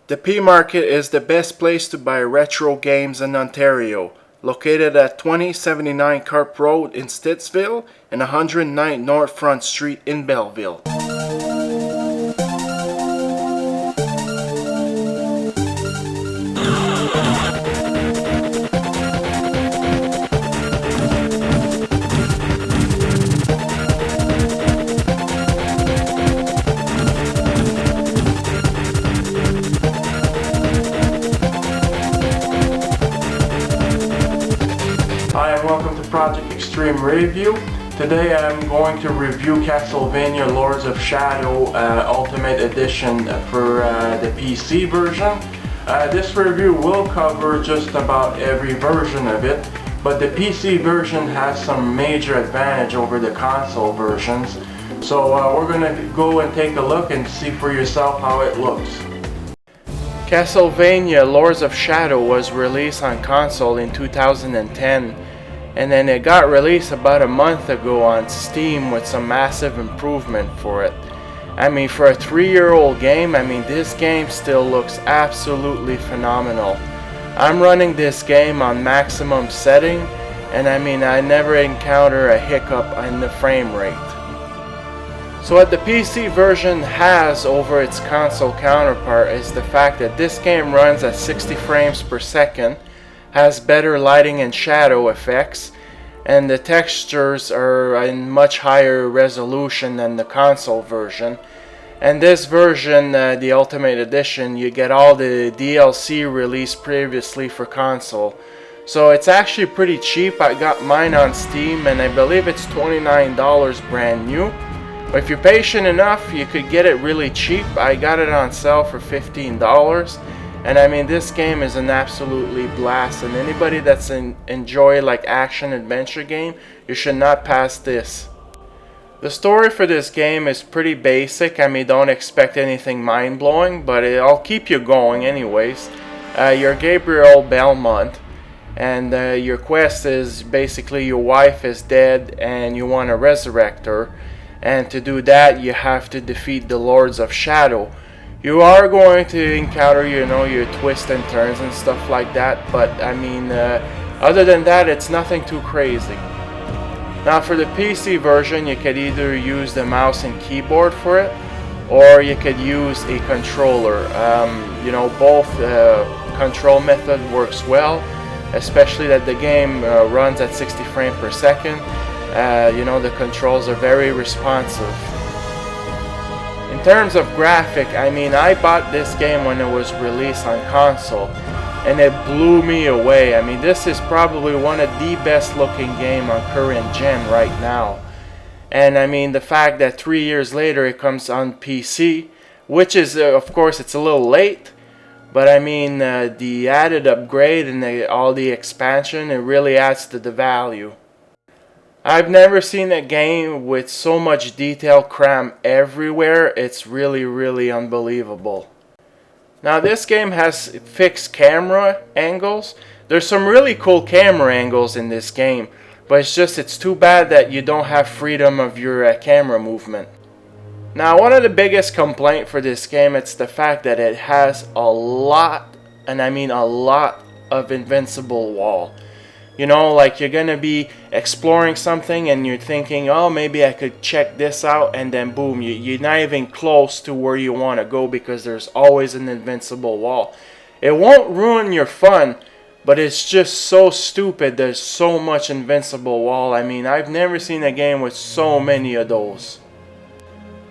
The P Market is the best place to buy retro games in Ontario, located at 2079 Carp Road in Stittsville and 109 North Front Street in Belleville. Hi and welcome to Project Extreme Review. Today I'm going to review Castlevania Lords of Shadow Ultimate Edition for the PC version. This review will cover just about every version of it, but the PC version has some major advantage over the console versions. So we're going to go and take a look and see for yourself how it looks. Castlevania Lords of Shadow was released on console in 2010, and then it got released about a month ago on Steam with some massive improvement for it. I mean, for a 3-year-old game, this game still looks absolutely phenomenal. I'm running this game on maximum setting, and I never encounter a hiccup in the frame rate. So what the PC version has over its console counterpart is the fact that this game runs at 60 frames per second, has better lighting and shadow effects, and the textures are in much higher resolution than the console version. And this version, the Ultimate Edition, you get all the DLC released previously for console. So it's actually pretty cheap. I got mine on Steam and I believe it's $29 brand new. But if you're patient enough, you could get it really cheap. I got it on sale for $15. And this game is an absolutely blast. And anybody that's enjoy like action adventure game, you should not pass this. The story for this game is pretty basic. Don't expect anything mind-blowing, but it'll keep you going anyways. You're Gabriel Belmont, and your quest is basically your wife is dead and you want to resurrect her. And to do that, you have to defeat the Lords of Shadow. You are going to encounter, your twists and turns and stuff like that, but other than that, it's nothing too crazy. Now for the PC version, you could either use the mouse and keyboard for it, or you could use a controller. Both control method works well, especially that the game runs at 60 frames per second. The controls are very responsive. In terms of graphic, I bought this game when it was released on console, and it blew me away. This is probably one of the best looking game on current gen right now. And the fact that 3 years later it comes on PC, which is of course it's a little late, but the added upgrade and all the expansion, it really adds to the value. I've never seen a game with so much detail crammed everywhere. It's really, really unbelievable. Now this game has fixed camera angles. There's some really cool camera angles in this game, but it's too bad that you don't have freedom of your camera movement. Now one of the biggest complaints for this game, it's the fact that it has a lot, and a lot of invincible wall. Like you're gonna be exploring something and you're thinking, oh, maybe I could check this out, and then boom, you're not even close to where you want to go because there's always an invincible wall. It won't ruin your fun, but it's just so stupid. There's so much invincible wall. I've never seen a game with so many of those.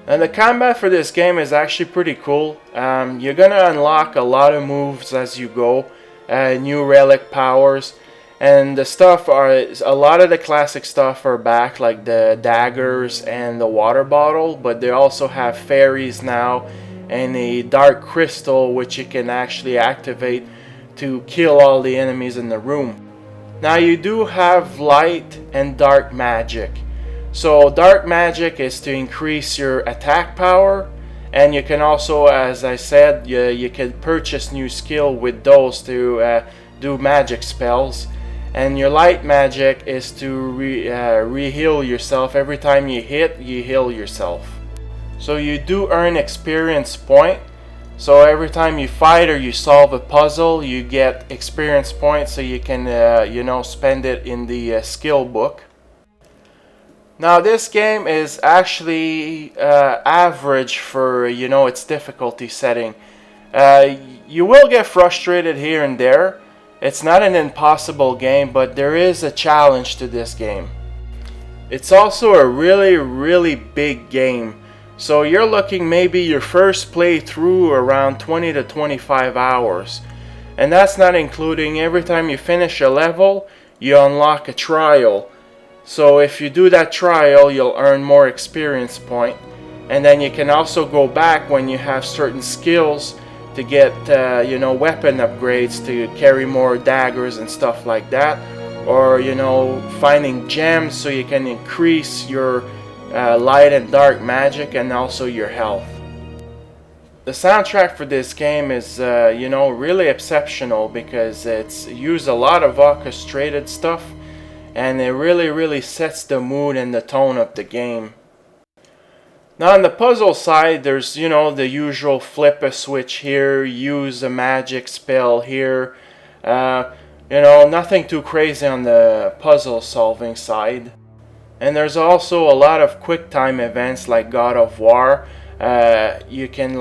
And the combat for this game is actually pretty cool. You're gonna unlock a lot of moves as you go, new relic powers. And the stuff a lot of the classic stuff are back, like the daggers and the water bottle, but they also have fairies now and a dark crystal which you can actually activate to kill all the enemies in the room. Now you do have light and dark magic. So dark magic is to increase your attack power, and you can also, as I said, you can purchase new skill with those to do magic spells. And your light magic is to re-heal yourself. Every time you hit, you heal yourself. So you do earn experience point, So every time you fight or you solve a puzzle, you get experience points so you can, spend it in the skill book. Now this game is actually average for, its difficulty setting. You will get frustrated here and there. It's not an impossible game, but there is a challenge to this game. It's also a really, really big game. So you're looking maybe your first playthrough around 20 to 25 hours. And that's not including every time you finish a level, you unlock a trial. So if you do that trial, you'll earn more experience point. And then you can also go back when you have certain skills to get, weapon upgrades to carry more daggers and stuff like that. Or, finding gems so you can increase your light and dark magic and also your health. The soundtrack for this game is, really exceptional because it's used a lot of orchestrated stuff. And it really, really sets the mood and the tone of the game. Now on the puzzle side, there's, the usual flip a switch here, use a magic spell here. Nothing too crazy on the puzzle solving side. And there's also a lot of quick time events like God of War. You can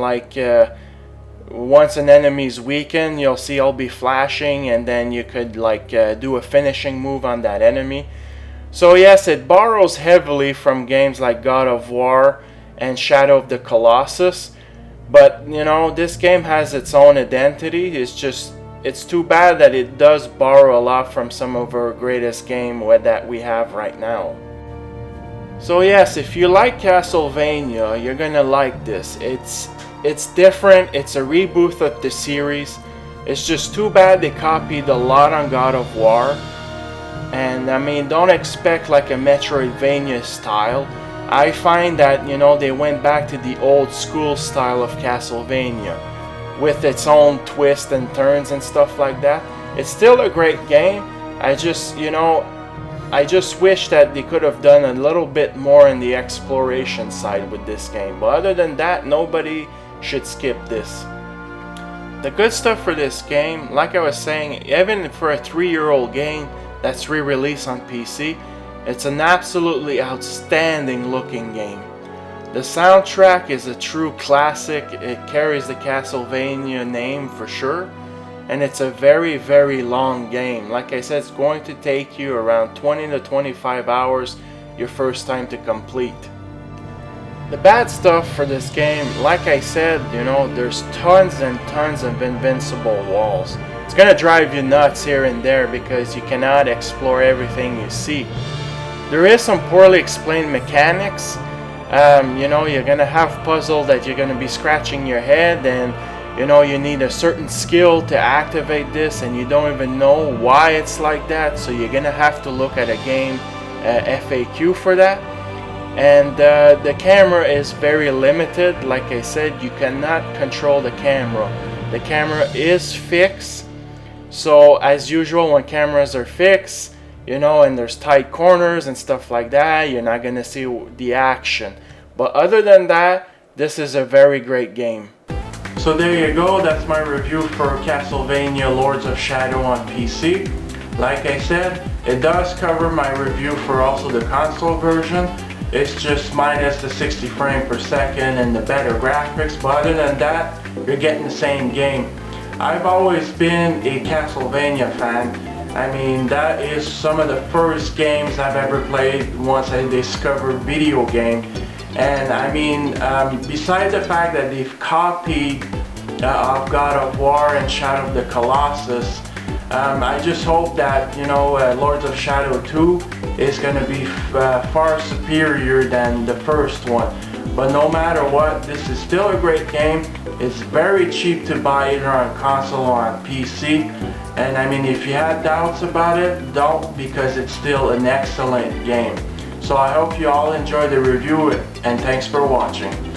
once an enemy's weakened, you'll see it'll be flashing, and then you could do a finishing move on that enemy. So yes, it borrows heavily from games like God of War and Shadow of the Colossus, but this game has its own identity. It's too bad that it does borrow a lot from some of our greatest game that we have right now. So yes, if you like Castlevania, you're gonna like this. It's different, it's a reboot of the series. It's just too bad they copied a lot on God of War. And I mean, don't expect like a Metroidvania style. I find that, they went back to the old school style of Castlevania with its own twists and turns and stuff like that. It's still a great game. I just wish that they could have done a little bit more in the exploration side with this game. But other than that, nobody should skip this. The good stuff for this game, like I was saying, even for a 3-year-old game that's re-released on PC, it's an absolutely outstanding looking game. The soundtrack is a true classic. It carries the Castlevania name for sure. And it's a very, very long game. Like I said, it's going to take you around 20 to 25 hours your first time to complete. The bad stuff for this game, like I said, there's tons and tons of invincible walls. It's gonna drive you nuts here and there because you cannot explore everything you see. There is some poorly explained mechanics. You're gonna have puzzles that you're gonna be scratching your head, and you need a certain skill to activate this, and you don't even know why it's like that. So you're gonna have to look at a game FAQ for that. And the camera is very limited. Like I said, you cannot control the camera. The camera is fixed. So as usual, when cameras are fixed, and there's tight corners and stuff like that, you're not gonna see the action. But other than that, this is a very great game. So there you go, that's my review for Castlevania Lords of Shadow on PC. Like I said, it does cover my review for also the console version. It's just minus the 60 frames per second and the better graphics, but other than that, you're getting the same game. I've always been a Castlevania fan. I mean, that is some of the first games I've ever played once I discovered video game. And I mean, besides the fact that they've copied of God of War and Shadow of the Colossus, I just hope that, Lords of Shadow 2 is going to be far superior than the first one. But no matter what, this is still a great game. It's very cheap to buy either on console or on PC. And I mean, if you had doubts about it, don't, because it's still an excellent game. So I hope you all enjoyed the review, and thanks for watching.